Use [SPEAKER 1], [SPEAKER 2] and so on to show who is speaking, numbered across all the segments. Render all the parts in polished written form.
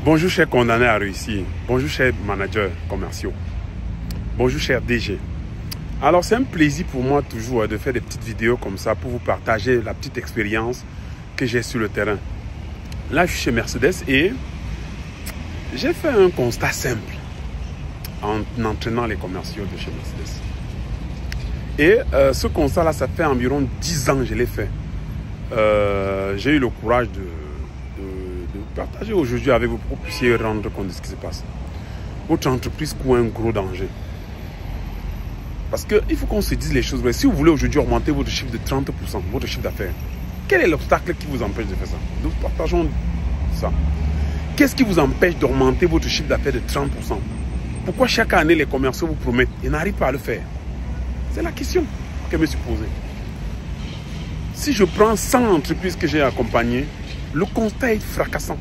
[SPEAKER 1] Bonjour chers condamnés à réussir, bonjour chers managers commerciaux, bonjour chers DG. Alors c'est un plaisir pour moi toujours de faire des petites vidéos comme ça pour vous partager la petite expérience que j'ai sur le terrain. Là je suis chez Mercedes et j'ai fait un constat simple en entraînant les commerciaux de chez Mercedes. Et ce constat là, ça fait environ 10 ans que je l'ai fait. J'ai eu le courage de partager aujourd'hui avec vous pour que vous puissiez rendre compte de ce qui se passe. Votre entreprise court un gros danger. Parce qu'il faut qu'on se dise les choses. Si vous voulez aujourd'hui augmenter votre chiffre de 30%, votre chiffre d'affaires, quel est l'obstacle qui vous empêche de faire ça? Donc partageons ça. Qu'est-ce qui vous empêche d'augmenter votre chiffre d'affaires de 30%? Pourquoi chaque année les commerciaux vous promettent et n'arrivent pas à le faire? C'est la question que je me suis posée. Si je prends 100 entreprises que j'ai accompagnées, le constat est fracassant.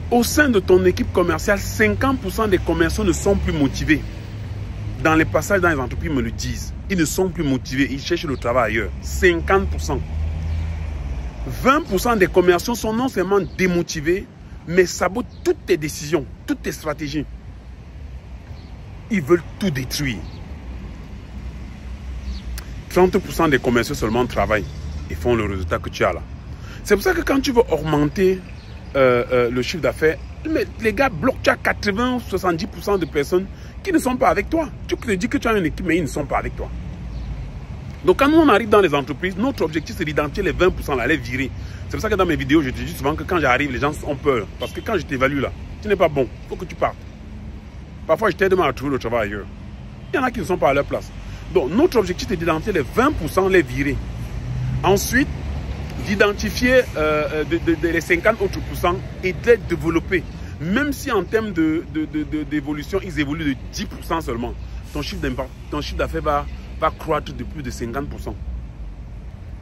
[SPEAKER 1] Au sein de ton équipe commerciale, 50% des commerciaux ne sont plus motivés. Dans les passages dans les entreprises, ils me le disent. Ils ne sont plus motivés, ils cherchent le travail ailleurs. 50%. 20% des commerciaux sont non seulement démotivés, mais sabotent toutes tes décisions, toutes tes stratégies. Ils veulent tout détruire. 30% des commerciaux seulement travaillent et font le résultat que tu as là. C'est pour ça que quand tu veux augmenter le chiffre d'affaires, les gars bloquent. Tu as 80-70% de personnes qui ne sont pas avec toi. Tu te dis que tu as une équipe, mais ils ne sont pas avec toi. Donc quand nous on arrive dans les entreprises, notre objectif c'est d'identifier les 20% là, les virer. C'est pour ça que dans mes vidéos, je te dis souvent que quand j'arrive, les gens ont peur. Parce que quand je t'évalue là, tu n'es pas bon. Il faut que tu partes. Parfois, je t'aide à trouver le travail ailleurs. Il y en a qui ne sont pas à leur place. Donc notre objectif c'est d'identifier les 20%, les virer. Ensuite, d'identifier les 50 autres pourcents et de les développer. Même si en termes d'évolution, ils évoluent de 10% seulement, ton chiffre d'affaires va croître de plus de 50%.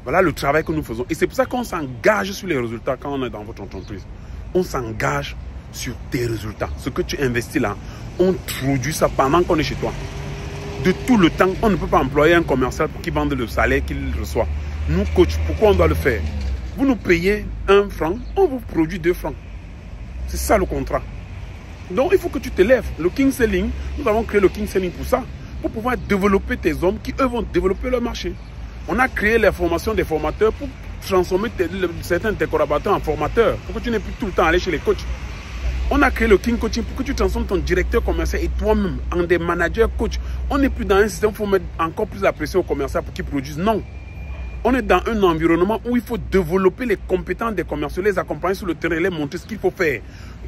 [SPEAKER 1] Voilà le travail que nous faisons. Et c'est pour ça qu'on s'engage sur les résultats quand on est dans votre entreprise. On s'engage sur tes résultats. Ce que tu investis là, on produit ça pendant qu'on est chez toi. De tout le temps, on ne peut pas employer un commercial pour qu'il vende le salaire qu'il reçoit. Nous, coach, pourquoi on doit le faire? Vous nous payez 1 franc, on vous produit 2 francs. C'est ça le contrat. Donc, il faut que tu te lèves. Le King Selling, nous avons créé le King Selling pour ça. Pour pouvoir développer tes hommes qui, eux, vont développer leur marché. On a créé les formations des formateurs pour transformer certains de tes collaborateurs en formateurs. Pour que tu n'aies plus tout le temps à aller chez les coachs. On a créé le King Coaching pour que tu transformes ton directeur commercial et toi-même en des managers coach. On n'est plus dans un système où il faut mettre encore plus la pression aux commerciaux pour qu'ils produisent. Non. On est dans un environnement où il faut développer les compétences des commerciaux, les accompagner sur le terrain, les montrer ce qu'il faut faire.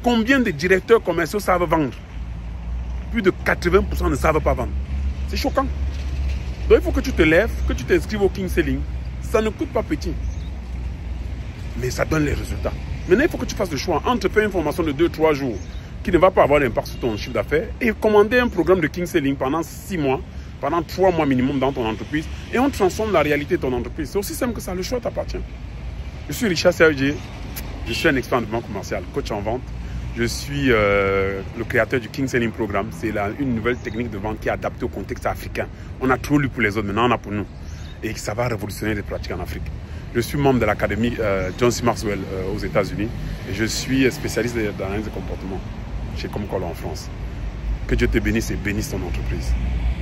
[SPEAKER 1] Combien de directeurs commerciaux savent vendre? Plus de 80% ne savent pas vendre. C'est choquant. Donc il faut que tu te lèves, que tu t'inscrives au King Selling. Ça ne coûte pas petit. Mais ça donne les résultats. Maintenant, il faut que tu fasses le choix entre faire une formation de 2-3 jours qui ne va pas avoir d'impact sur ton chiffre d'affaires et commander un programme de King Selling pendant 6 mois, pendant 3 mois minimum dans ton entreprise et on transforme la réalité de ton entreprise. C'est aussi simple que ça, le choix t'appartient. Je suis Richard Serge, je suis un expert en développement commercial, coach en vente. Je suis le créateur du King Selling Programme. C'est une nouvelle technique de vente qui est adaptée au contexte africain. On a trop lu pour les autres, maintenant on a pour nous. Et ça va révolutionner les pratiques en Afrique. Je suis membre de l'académie John C. Maxwell aux États-Unis et je suis spécialiste d'analyse de comportement chez Comcall en France. Que Dieu te bénisse et bénisse ton entreprise.